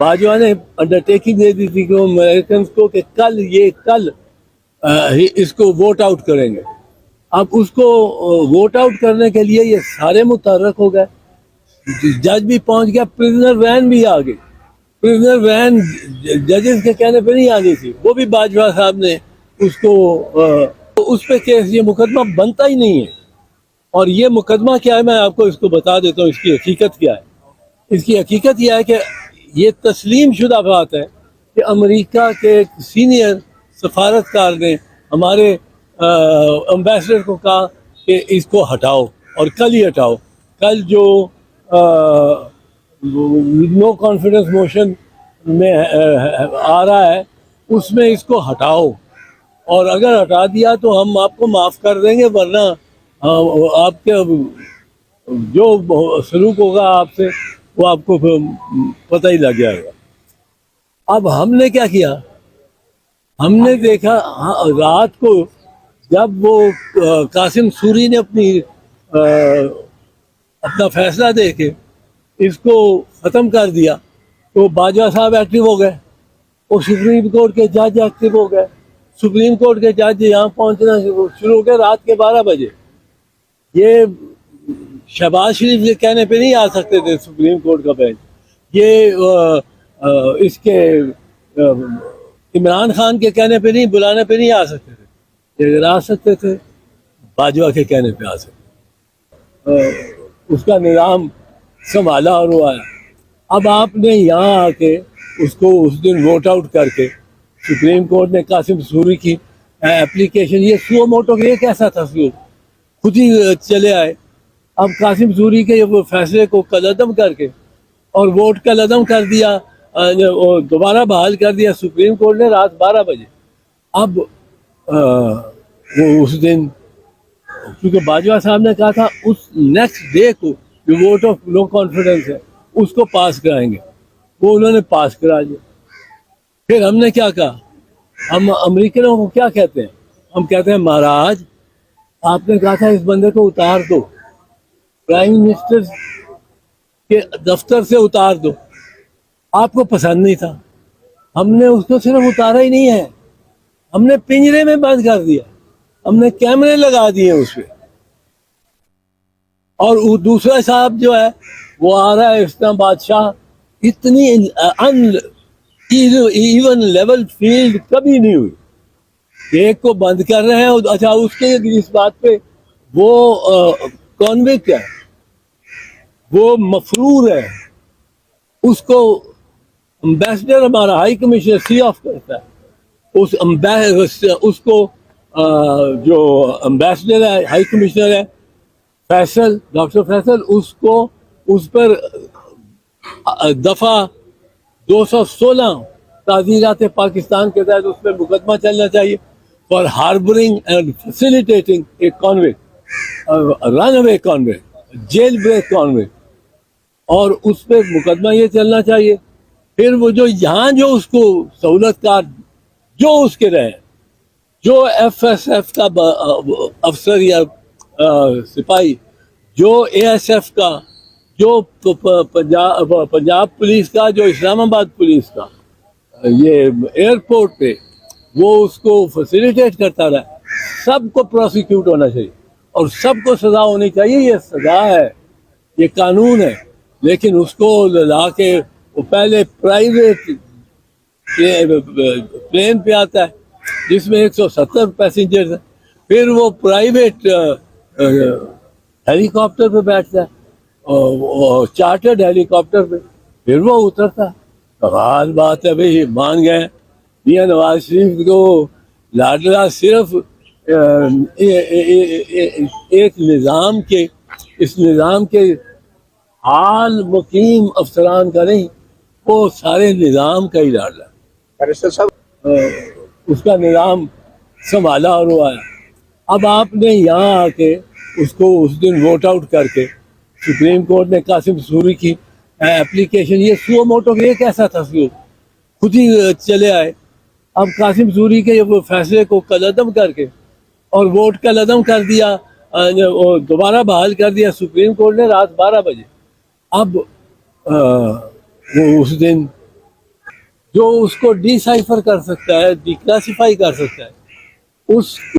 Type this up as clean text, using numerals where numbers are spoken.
باجوہ نے انڈرٹیکنگ دے دی تھی کہ امریکنز کو کہ کل اس کو ووٹ آؤٹ کریں گے. اب اس کو ووٹ آؤٹ کرنے کے لیے یہ سارے متحرک ہو گئے. جج بھی پہنچ گیا, پرزنر وین بھی آ گئی. پرزنر وین ججز کے کہنے پہ نہیں آنی تھی, وہ بھی باجوہ صاحب نے اس کو اس پہ کیس, یہ مقدمہ بنتا ہی نہیں ہے. اور یہ مقدمہ کیا ہے, میں آپ کو اس کو بتا دیتا ہوں. اس کی حقیقت کیا ہے؟ اس کی حقیقت یہ ہے کہ یہ تسلیم شدہ بات ہے کہ امریکہ کے سینئر سفارتکار نے ہمارے امبیسڈر کو کہا کہ اس کو ہٹاؤ, اور کل ہی ہٹاؤ. کل جو نو کانفیڈنس موشن میں آ رہا ہے اس میں اس کو ہٹاؤ, اور اگر ہٹا دیا تو ہم آپ کو معاف کر دیں گے, ورنہ آپ کے جو سلوک ہوگا آپ سے وہ آپ کو پتہ ہی لگ جائے گا. اب ہم نے کیا کیا, ہم نے دیکھا رات کو جب وہ قاسم سوری نے اپنا فیصلہ دے کے اس کو ختم کر دیا, تو باجوہ صاحب ایکٹیو ہو گئے, اور سپریم کورٹ کے جج ایکٹیو ہو گئے. سپریم کورٹ کے جج یہاں پہنچنا شروع ہو گئے رات کے 12 بجے. یہ شہباز شریف کے کہنے پہ نہیں آ سکتے تھے سپریم کورٹ کا بینچ, یہ اس کے عمران خان کے کہنے پہ نہیں, بلانے پہ نہیں آ سکتے تھے. اگر آ سکتے تھے باجوہ کے کہنے پہ آ سکتے. اس کا نظام سنبھالا اور وہ آیا. اب آپ نے یہاں آ کے اس کو اس دن ووٹ آؤٹ کر کے, سپریم کورٹ نے قاسم سوری کی اپلیکیشن, یہ سو موٹو یہ کیسا تھا, خود ہی چلے آئے. اب قاسم سوری کے وہ فیصلے کو کالعدم کر کے اور ووٹ کالعدم کر دیا, دوبارہ بحال کر دیا سپریم کورٹ نے رات 12 بجے. اب وہ اس دن کیونکہ باجوہ صاحب نے کہا تھا اس نیکسٹ ڈے کو جو ووٹ آف نو کانفیڈنس ہے اس کو پاس کرائیں گے, وہ انہوں نے پاس کرا دیا. پھر ہم نے کیا کہا, ہم امریکنوں کو کیا کہتے ہیں, ہم کہتے ہیں مہاراج آپ نے کہا تھا اس بندے کو اتار دو, پرائم منسٹر کے دفتر سے اتار دو, آپ کو پسند نہیں تھا. ہم نے اس کو صرف اتارا ہی نہیں ہے, ہم نے پنجرے میں بند کر دیا, ہم نے کیمرے لگا دیے اس پہ. اور دوسرا صاحب جو ہے وہ آ رہا ہے اسلام بادشاہ, اتنی ایون لیول فیلڈ کبھی نہیں ہوئی. ایک کو بند کر رہے ہیں, اچھا اس کے اس بات پہ وہ کانوکٹ ہے, وہ مفرور ہے, اس کو امبیسڈر ہمارا ہائی کمشنر سی آف کرتا ہے. اس کو جو امبیسڈر ہے, ہائی کمشنر ہے فیصل, ڈاکٹر فیصل, اس کو اس پر دفعہ 216 تعزیرات پاکستان کے تحت اس پہ مقدمہ چلنا چاہیے for harbouring and facilitating a convict, run away convict, jail break convict, اور اس پہ مقدمہ یہ چلنا چاہیے. پھر وہ جو یہاں جو اس کو سہولت کار جو اس کے رہے, جو ایف ایس ایف کا افسر یا سپاہی, جو اے ایس ایف کا, جو پنجاب پولیس کا, جو اسلام آباد پولیس کا, یہ ایئرپورٹ پہ وہ اس کو فیسیلیٹیٹ کرتا رہا, سب کو پروسیکیوٹ ہونا چاہیے اور سب کو سزا ہونی چاہیے. یہ سزا ہے, یہ قانون ہے. لیکن اس کو لا کے وہ پہلے پرائیویٹ پلین پہ آتا ہے جس میں 170 پیسنجرز ہیں, پھر وہ پرائیویٹ ہیلی کاپٹر پہ بیٹھتا ہے, چارٹرڈ ہیلی کاپٹر پہ, پھر وہ اترتا. کمال بات ہے بھائی, مان گئے میاں نواز شریف کو لاڈلا صرف ایک نظام کے, اس نظام کے حال مقیم افسران کا نہیں, وہ سارے نظام کا ہی لاڈلا. اس کا نظام سنبھالا اور وہ آیا. اب آپ نے یہاں آ کے اس کو اس دن ووٹ آؤٹ کر کے, سپریم کورٹ نے قاسم سوری کی اپلیکیشن, یہ سو موٹو یہ کیسا تھا, خود ہی چلے آئے. اب قاسم سوری کے وہ فیصلے کو کالعدم کر کے اور ووٹ کالعدم کر دیا, دوبارہ بحال کر دیا سپریم کورٹ نے رات 12 بجے. اب وہ اس دن جو اس کو ڈی سائفر کر سکتا ہے, ڈی کلاسیفائی کر سکتا ہے, اس